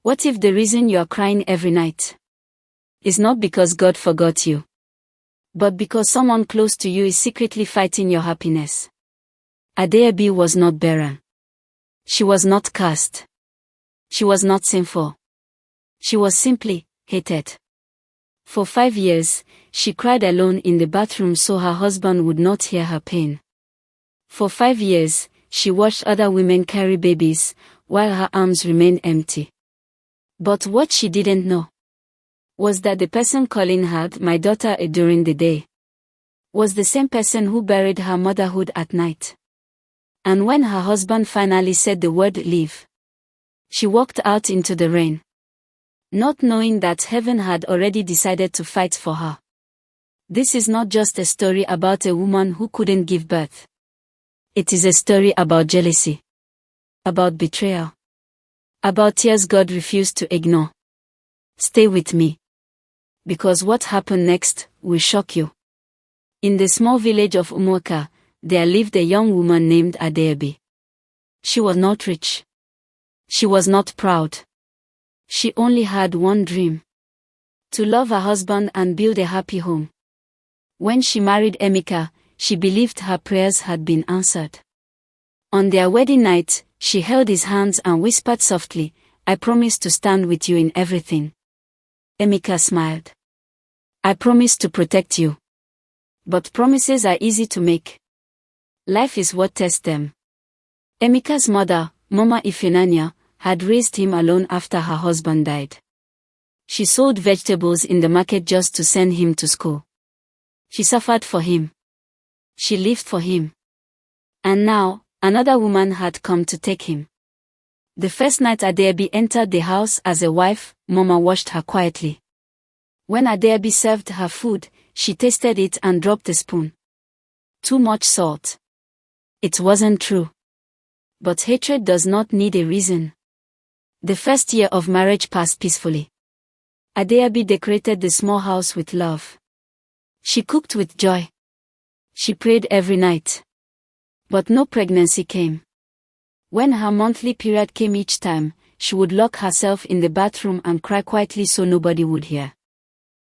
What if the reason you are crying every night is not because God forgot you, but because someone close to you is secretly fighting your happiness? Adaobi was not barren. She was not cursed. She was not sinful. She was simply hated. For 5 years, she cried alone in the bathroom so her husband would not hear her pain. For 5 years, she watched other women carry babies, while her arms remained empty. But what she didn't know was that the person calling her my daughter during the day was the same person who buried her motherhood at night. And when her husband finally said the word leave, she walked out into the rain, not knowing that heaven had already decided to fight for her. This is not just a story about a woman who couldn't give birth. It is a story about jealousy, about betrayal, about tears God refused to ignore. Stay with me, because what happened next will shock you. In the small village of Umuoka, there lived a young woman named Adaobi. She was not rich. She was not proud. She only had one dream: to love her husband and build a happy home. When she married Emeka, she believed her prayers had been answered. On their wedding night, she held his hands and whispered softly, "I promise to stand with you in everything." Emeka smiled. "I promise to protect you." But promises are easy to make. Life is what tests them. Emeka's mother, Mama Ifunanya, had raised him alone after her husband died. She sold vegetables in the market just to send him to school. She suffered for him. She lived for him. And now, another woman had come to take him. The first night Adaobi entered the house as a wife, Mama watched her quietly. When Adaobi served her food, she tasted it and dropped a spoon. Too much salt. It wasn't true. But hatred does not need a reason. The first year of marriage passed peacefully. Adaobi decorated the small house with love. She cooked with joy. She prayed every night. But no pregnancy came. When her monthly period came each time, she would lock herself in the bathroom and cry quietly so nobody would hear.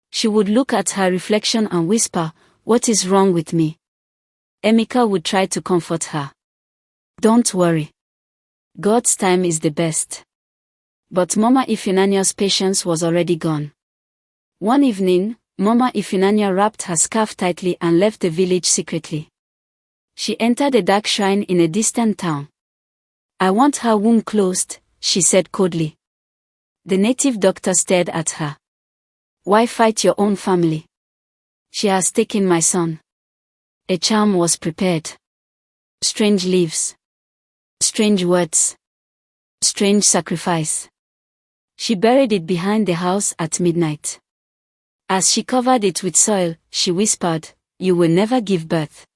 She would look at her reflection and whisper, "What is wrong with me?" Emeka would try to comfort her. "Don't worry. God's time is the best." But Mama Ifunanya's patience was already gone. One evening, Mama Ifunanya wrapped her scarf tightly and left the village secretly. She entered a dark shrine in a distant town. "I want her womb closed," she said coldly. The native doctor stared at her. "Why fight your own family? She has taken my son." A charm was prepared. Strange leaves. Strange words. Strange sacrifice. She buried it behind the house at midnight. As she covered it with soil, she whispered, "You will never give birth."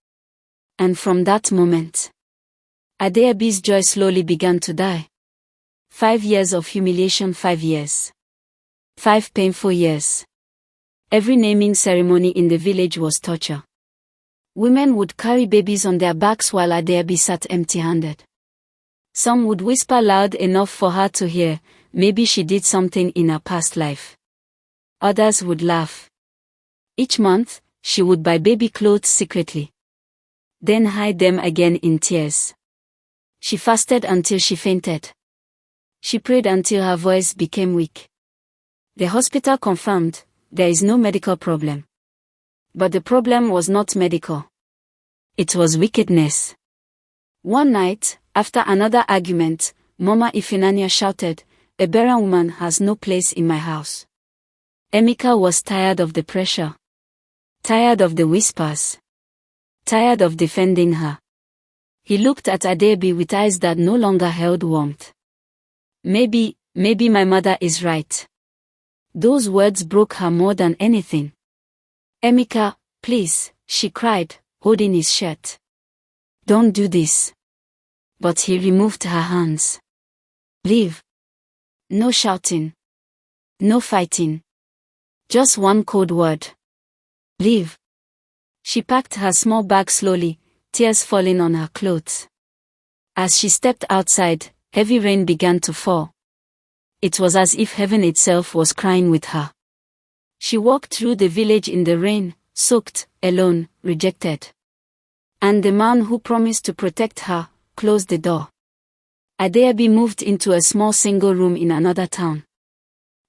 And from that moment, Adaobi's joy slowly began to die. 5 years of humiliation, 5 years. 5 painful years. Every naming ceremony in the village was torture. Women would carry babies on their backs while Adaobi sat empty-handed. Some would whisper loud enough for her to hear, maybe she did something in her past life. Others would laugh. Each month, she would buy baby clothes secretly, then hide them again in tears. She fasted until she fainted. She prayed until her voice became weak. The hospital confirmed, there is no medical problem. But the problem was not medical. It was wickedness. One night, after another argument, Mama Ifunanya shouted, "A barren woman has no place in my house." Emeka was tired of the pressure. Tired of the whispers. Tired of defending her. He looked at Adaobi with eyes that no longer held warmth. Maybe my mother is right." Those words broke her more than anything. "Emeka, please," she cried, holding his shirt. "Don't do this." But he removed her hands. "Leave." No shouting. No fighting. Just one cold word. "Leave." She packed her small bag slowly, tears falling on her clothes. As she stepped outside, heavy rain began to fall. It was as if heaven itself was crying with her. She walked through the village in the rain, soaked, alone, rejected. And the man who promised to protect her closed the door. Adaobi moved into a small single room in another town.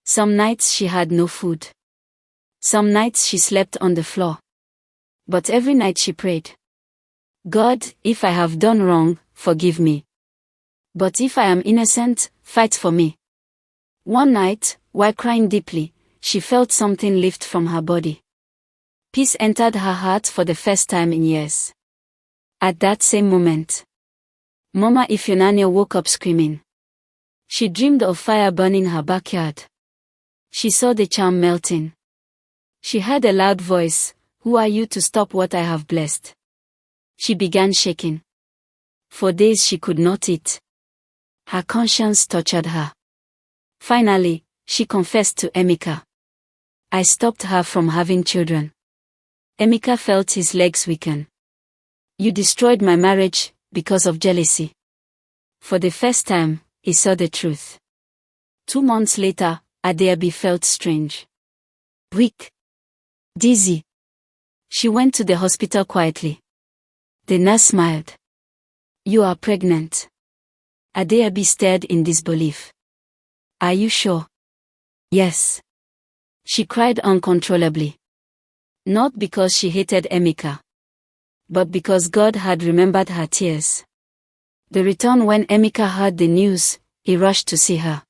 Some nights she had no food. Some nights she slept on the floor. But every night she prayed, God, if I have done wrong, forgive me. But if I am innocent, fight for me. One night, while crying deeply, she felt something lift from her body. Peace entered her heart for the first time in years. At that same moment, Mama Ifunanya woke up screaming. She dreamed of fire burning her backyard. She saw the charm melting. She heard a loud voice, "Who are you to stop what I have blessed?" She began shaking. For days she could not eat. Her conscience tortured her. Finally, she confessed to Emeka. I stopped her from having children. Emeka felt his legs weaken. You destroyed my marriage because of jealousy. For the first time, he saw the truth. 2 months later, Adaobi felt strange. Weak. Dizzy. She went to the hospital quietly. The nurse smiled. You are pregnant. Adaobi stared in disbelief. Are you sure? Yes. She cried uncontrollably. Not because she hated Emeka, but because God had remembered her tears. The return when Emeka heard the news, he rushed to see her.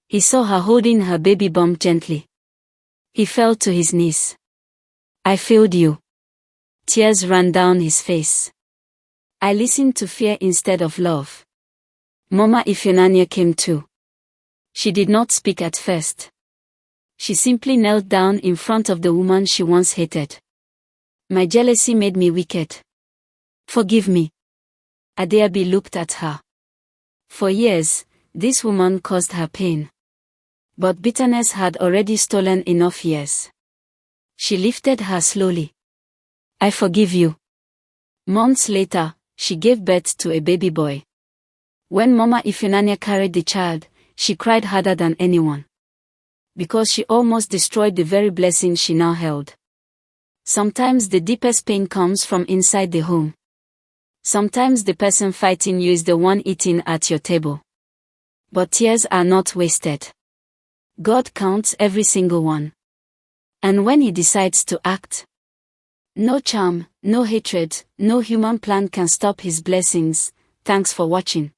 He saw her holding her baby bump gently. He fell to his knees. I failed you. Tears ran down his face. I listened to fear instead of love. Mama Ifunanya came too. She did not speak at first. She simply knelt down in front of the woman she once hated. My jealousy made me wicked. Forgive me. Adaobi looked at her. For years, this woman caused her pain. But bitterness had already stolen enough years. She lifted her slowly. I forgive you. Months later, she gave birth to a baby boy. When Mama Ifunanya carried the child, she cried harder than anyone. Because she almost destroyed the very blessing she now held. Sometimes the deepest pain comes from inside the home. Sometimes the person fighting you is the one eating at your table. But tears are not wasted. God counts every single one. And when He decides to act, no charm, no hatred, no human plan can stop His blessings. Thanks for watching.